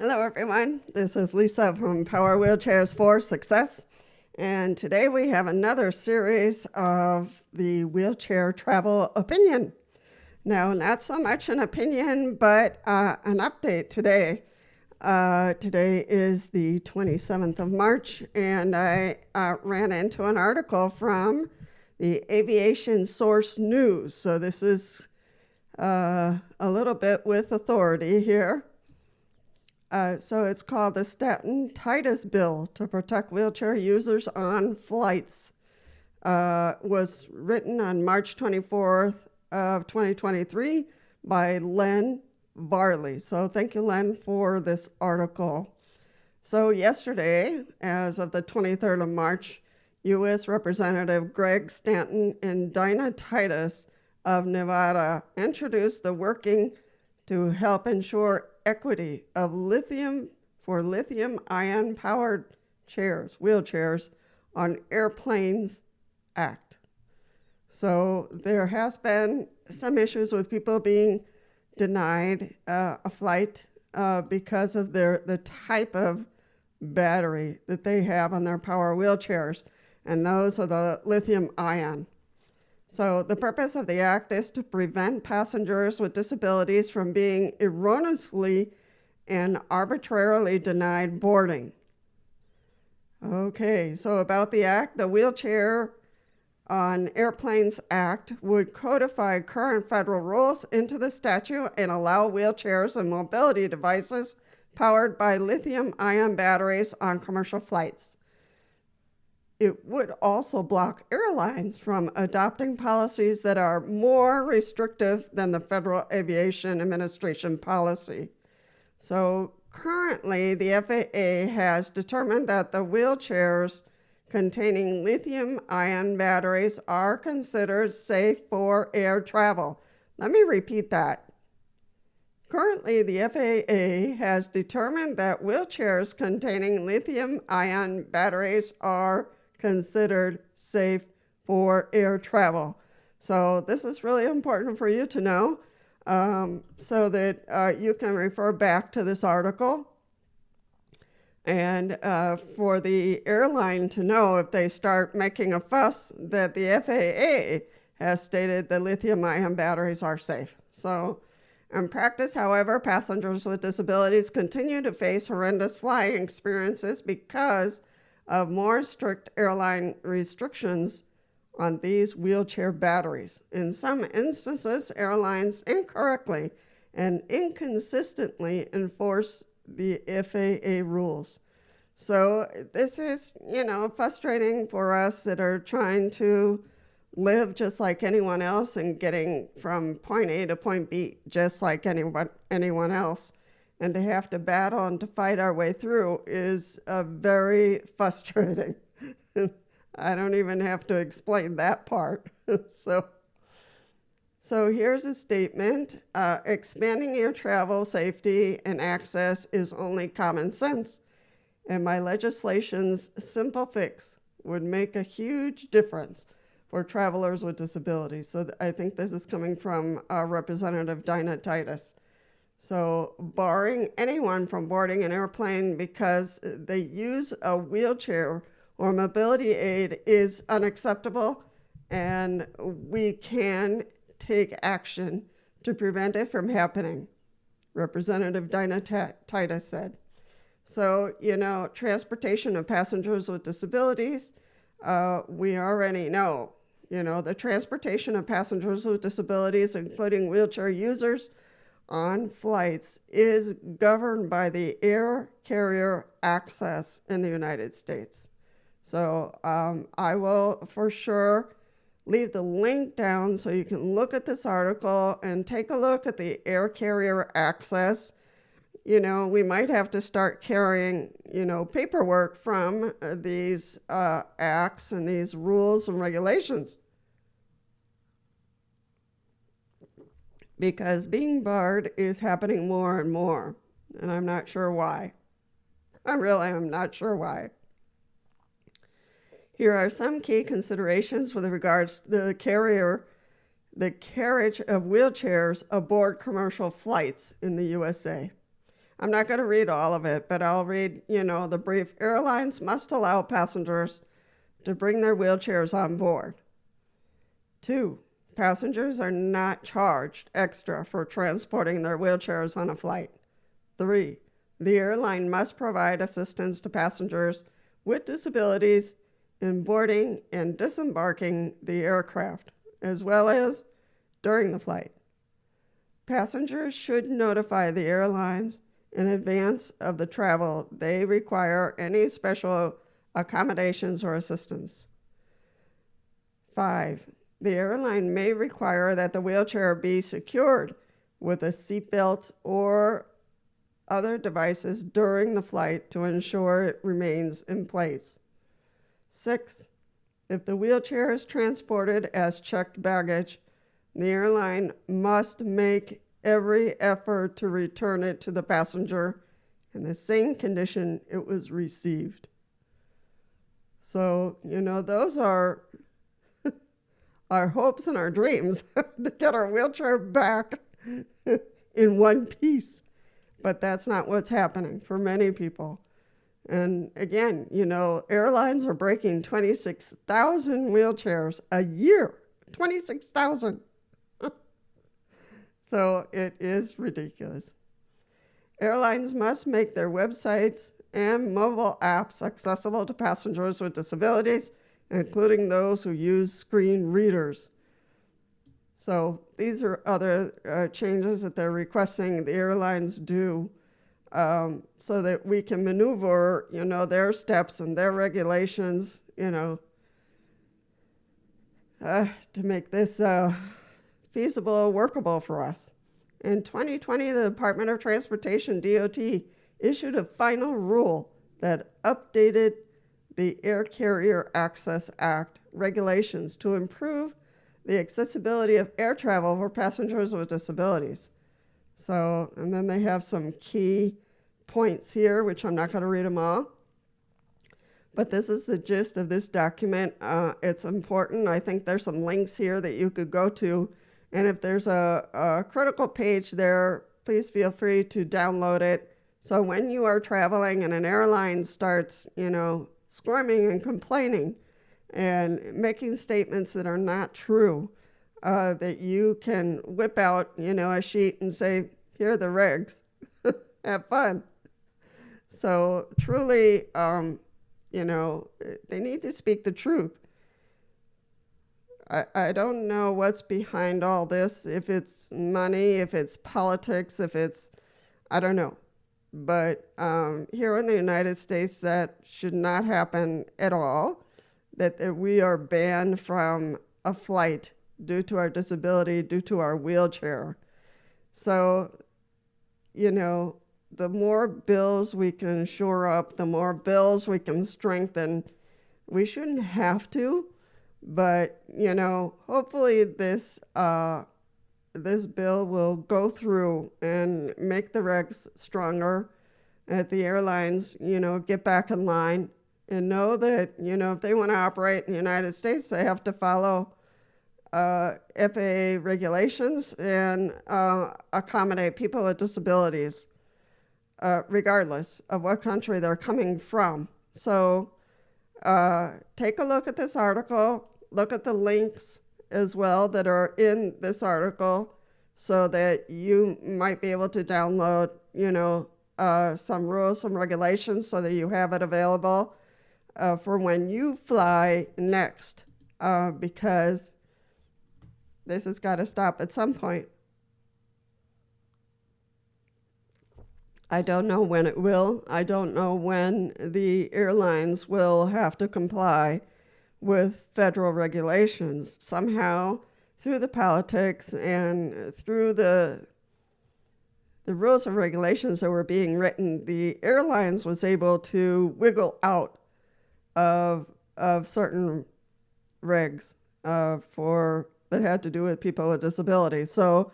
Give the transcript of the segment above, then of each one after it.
Hello, everyone. This is Lisa from Power Wheelchairs for Success. And today we have another series of the wheelchair travel opinion. Now, not so much an opinion, but an update today. Today is the 27th of March, and I ran into an article from the Aviation Source News. So this is a little bit with authority here. So it's called the Staten-Titus Bill to Protect Wheelchair Users on Flights. Was written on March 24th of 2023 by Len Varley. So thank you, Len, for this article. So yesterday, as of the 23rd of March, U.S. Representative Greg Stanton and Dinah Titus of Nevada introduced the Working to Help Ensure Equity of lithium-ion powered wheelchairs on Airplanes Act. So there has been some issues with people being denied a flight because of the type of battery that they have on their power wheelchairs, and those are the lithium-ion. So the purpose of the act is to prevent passengers with disabilities from being erroneously and arbitrarily denied boarding. Okay, so about the act, the Wheelchair on Airplanes Act would codify current federal rules into the statute and allow wheelchairs and mobility devices powered by lithium-ion batteries on commercial flights. It would also block airlines from adopting policies that are more restrictive than the Federal Aviation Administration policy. So currently, the FAA has determined that the wheelchairs containing lithium-ion batteries are considered safe for air travel. Let me repeat that. Currently, the FAA has determined that wheelchairs containing lithium-ion batteries are considered safe for air travel. So this is really important for you to know, so that you can refer back to this article, and for the airline to know if they start making a fuss that the FAA has stated that lithium-ion batteries are safe. So in practice, however, passengers with disabilities continue to face horrendous flying experiences because of more strict airline restrictions on these wheelchair batteries. In some instances, airlines incorrectly and inconsistently enforce the FAA rules. So this is, frustrating for us that are trying to live just like anyone else and getting from point A to point B just like anyone else. And to have to battle and to fight our way through is very frustrating. I don't even have to explain that part. So here's a statement. Expanding air travel safety and access is only common sense, and my legislation's simple fix would make a huge difference for travelers with disabilities. So I think this is coming from Representative Dinah Titus. So barring anyone from boarding an airplane because they use a wheelchair or mobility aid is unacceptable, and we can take action to prevent it from happening, Representative Dinah Titus said. So, transportation of passengers with disabilities, we already know, the transportation of passengers with disabilities, including wheelchair users, on flights is governed by the Air Carrier Access in the United States. So I will for sure leave the link down so you can look at this article and take a look at the Air Carrier Access. We might have to start carrying, paperwork from these acts and these rules and regulations, because being barred is happening more and more, and I'm not sure why. I'm not sure why. Here are some key considerations with regards to the carriage of wheelchairs aboard commercial flights in the USA. I'm not going to read all of it, but I'll read, the brief. Airlines must allow passengers to bring their wheelchairs on board. 2, passengers are not charged extra for transporting their wheelchairs on a flight. 3, the airline must provide assistance to passengers with disabilities in boarding and disembarking the aircraft, as well as during the flight. Passengers should notify the airlines in advance of the travel they require any special accommodations or assistance. 5, the airline may require that the wheelchair be secured with a seatbelt or other devices during the flight to ensure it remains in place. 6, if the wheelchair is transported as checked baggage, the airline must make every effort to return it to the passenger in the same condition it was received. So, those are our hopes and our dreams to get our wheelchair back in one piece. But that's not what's happening for many people. And again, airlines are breaking 26,000 wheelchairs a year. 26,000. So it is ridiculous. Airlines must make their websites and mobile apps accessible to passengers with disabilities, including those who use screen readers. So these are other changes that they're requesting the airlines do so that we can maneuver, their steps and their regulations, to make this feasible, workable for us. In 2020, the Department of Transportation, DOT, issued a final rule that updated the Air Carrier Access Act regulations to improve the accessibility of air travel for passengers with disabilities. So, and then they have some key points here, which I'm not going to read them all. But this is the gist of this document. It's important. I think there's some links here that you could go to. And if there's a critical page there, please feel free to download it. So when you are traveling and an airline starts, squirming and complaining and making statements that are not true, that you can whip out, a sheet and say, here are the regs. Have fun. So truly, they need to speak the truth. I don't know what's behind all this, if it's money, if it's politics, if it's, I don't know. But here in the United States, that should not happen at all, that we are banned from a flight due to our disability, due to our wheelchair. So, the more bills we can shore up, the more bills we can strengthen. We shouldn't have to, but, hopefully this bill will go through and make the regs stronger, that the airlines, get back in line and know that, if they want to operate in the United States, they have to follow FAA regulations and accommodate people with disabilities, regardless of what country they're coming from. So take a look at this article, look at the links as well that are in this article so that you might be able to download, some rules, some regulations so that you have it available for when you fly next, because this has got to stop at some point. I don't know when it will. I don't know when the airlines will have to comply with federal regulations. Somehow, through the politics and through the rules and regulations that were being written, the airlines was able to wiggle out of certain regs that had to do with people with disabilities. So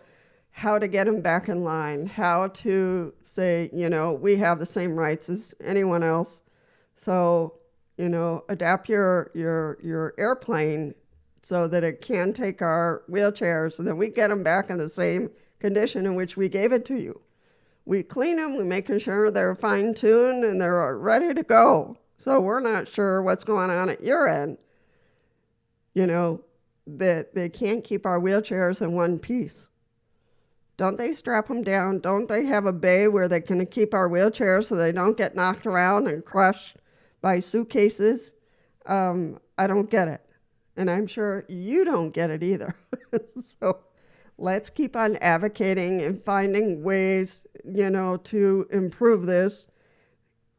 how to get them back in line, how to say, we have the same rights as anyone else. So, adapt your airplane so that it can take our wheelchairs, and then we get them back in the same condition in which we gave it to you. we clean them, we're making sure they're fine-tuned and they're ready to go. So we're not sure what's going on at your end, that they can't keep our wheelchairs in one piece. Don't they strap them down? Don't they have a bay where they can keep our wheelchairs so they don't get knocked around and crushed by suitcases? I don't get it. And I'm sure you don't get it either. So let's keep on advocating and finding ways, to improve this,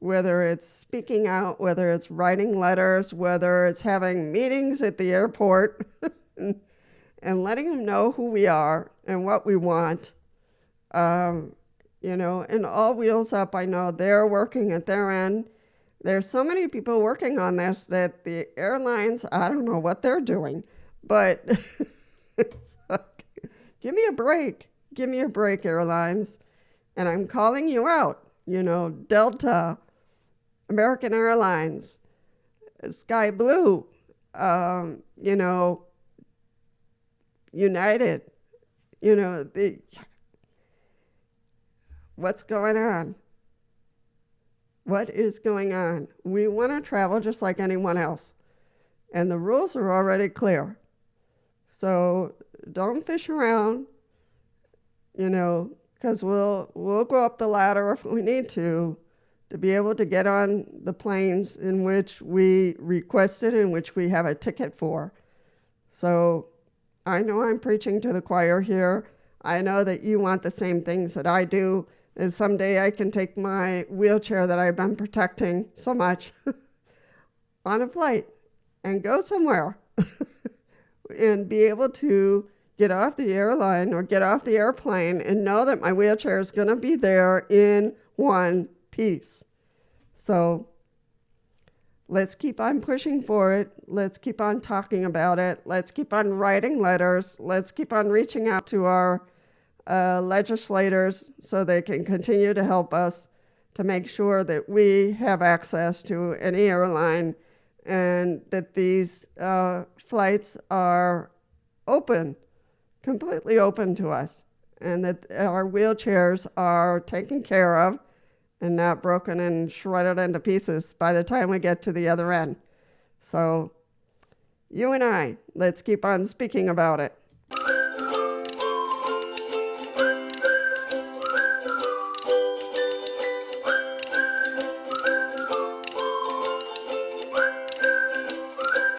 whether it's speaking out, whether it's writing letters, whether it's having meetings at the airport and letting them know who we are and what we want. And all Wheels Up, I know they're working at their end. There's so many people working on this that the airlines, I don't know what they're doing, but it's like, give me a break. Give me a break, airlines. And I'm calling you out, Delta, American Airlines, Sky Blue, United, what's going on? What is going on? We want to travel just like anyone else. And the rules are already clear. So don't fish around, because we'll go up the ladder if we need to be able to get on the planes in which we requested, in which we have a ticket for. So I know I'm preaching to the choir here. I know that you want the same things that I do, and someday I can take my wheelchair that I've been protecting so much on a flight and go somewhere and be able to get off the airline or get off the airplane and know that my wheelchair is going to be there in one piece. So let's keep on pushing for it. Let's keep on talking about it. Let's keep on writing letters. Let's keep on reaching out to our legislators so they can continue to help us to make sure that we have access to any airline and that these flights are open, completely open to us, and that our wheelchairs are taken care of and not broken and shredded into pieces by the time we get to the other end. So you and I, let's keep on speaking about it.